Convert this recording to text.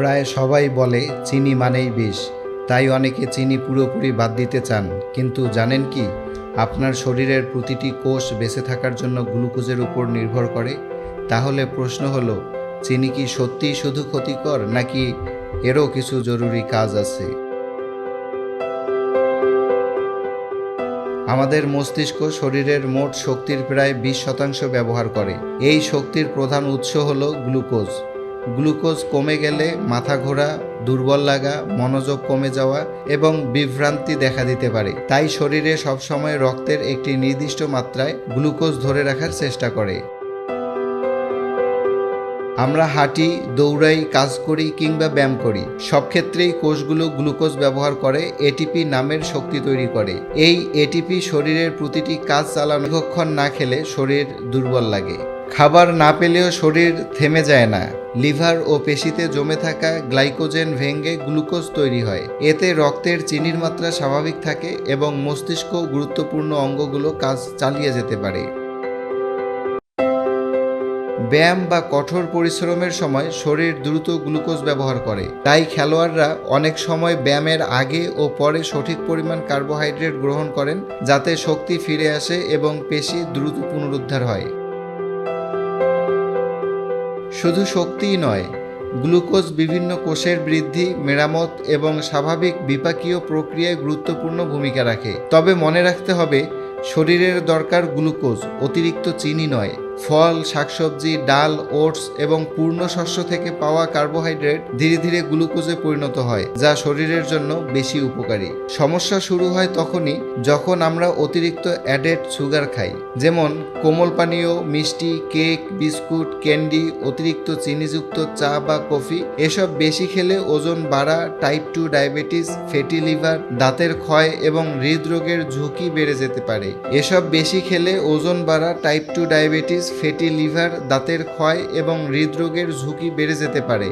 প্রায় সবাই বলে চিনি মানেই বিষ, তাই অনেকে চিনি পুরোপুরি বাদ দিতে চান। কিন্তু জানেন কি, আপনার শরীরের প্রতিটি কোষ বেঁচে থাকার জন্য গ্লুকোজের উপর নির্ভর করে। তাহলে প্রশ্ন হলো, চিনি কি সত্যিই শুধু ক্ষতিকর, নাকি এরও কিছু জরুরি কাজ আছে? আমাদের মস্তিষ্ক শরীরের মোট শক্তির প্রায় 20% ব্যবহার করে। এই শক্তির প্রধান উৎস হলো গ্লুকোজ। গ্লুকোজ কমে গেলে মাথা ঘোরা, দুর্বল লাগা, মনোযোগ কমে যাওয়া এবং বিভ্রান্তি দেখা দিতে পারে। তাই শরীরে সবসময় রক্তের একটি নির্দিষ্ট মাত্রায় গ্লুকোজ ধরে রাখার চেষ্টা করে। আমরা হাঁটি, দৌড়াই, কাজ করি কিংবা ব্যায়াম করি, সব ক্ষেত্রেই কোষগুলো গ্লুকোজ ব্যবহার করে এটিপি নামের শক্তি তৈরি করে। এই এটিপি শরীরের প্রতিটি কাজ চালানো দীর্ঘক্ষণ না খেলে শরীর দুর্বল লাগে। খাবার না পেলেও শরীর থেমে যায় না। লিভার ও পেশিতে জমে থাকা গ্লাইকোজেন ভেঙে গ্লুকোজ তৈরি হয়। এতে রক্তের চিনির মাত্রা স্বাভাবিক থাকে এবং মস্তিষ্ক গুরুত্বপূর্ণ অঙ্গগুলো কাজ চালিয়ে যেতে পারে। ব্যায়াম বা কঠোর পরিশ্রমের সময় শরীর দ্রুত গ্লুকোজ ব্যবহার করে। তাই খেলোয়াড়রা অনেক সময় ব্যায়ামের আগে ও পরে সঠিক পরিমাণ কার্বোহাইড্রেট গ্রহণ করেন, যাতে শক্তি ফিরে আসে এবং পেশি দ্রুত পুনরুদ্ধার হয়। শুধু শক্তিই নয়, গ্লুকোজ বিভিন্ন কোষের বৃদ্ধি, মেরামত এবং স্বাভাবিক বিপাকীয় প্রক্রিয়ায় গুরুত্বপূর্ণ ভূমিকা রাখে। তবে মনে রাখতে হবে, শরীরের দরকার গ্লুকোজ, অতিরিক্ত চিনি নয়। ফল, শাকসবজি, ডাল, ওটস এবং পূর্ণ শস্য থেকে পাওয়া কার্বোহাইড্রেট ধীরে ধীরে গ্লুকোজে পরিণত হয়, যা শরীরের জন্য বেশি উপকারী। সমস্যা শুরু হয় তখনই যখন আমরা অতিরিক্ত অ্যাডেড সুগার খাই, যেমন কোমল পানীয়, মিষ্টি, কেক, বিস্কুট, ক্যান্ডি, অতিরিক্ত চিনিযুক্ত চা বা কফি। এসব বেশি খেলে ওজন বাড়া, টাইপ 2 ডায়াবেটিস, ফ্যাটি লিভার, দাঁতের ক্ষয় এবং হৃদরোগের ঝুঁকি বেড়ে যেতে পারে। এসব বেশি খেলে ওজন বাড়া, টাইপ 2 ডায়াবেটিস, ফ্যাটি লিভার, দাঁতের ক্ষয় এবং হৃদরোগের ঝুঁকি বেড়ে যেতে পারে।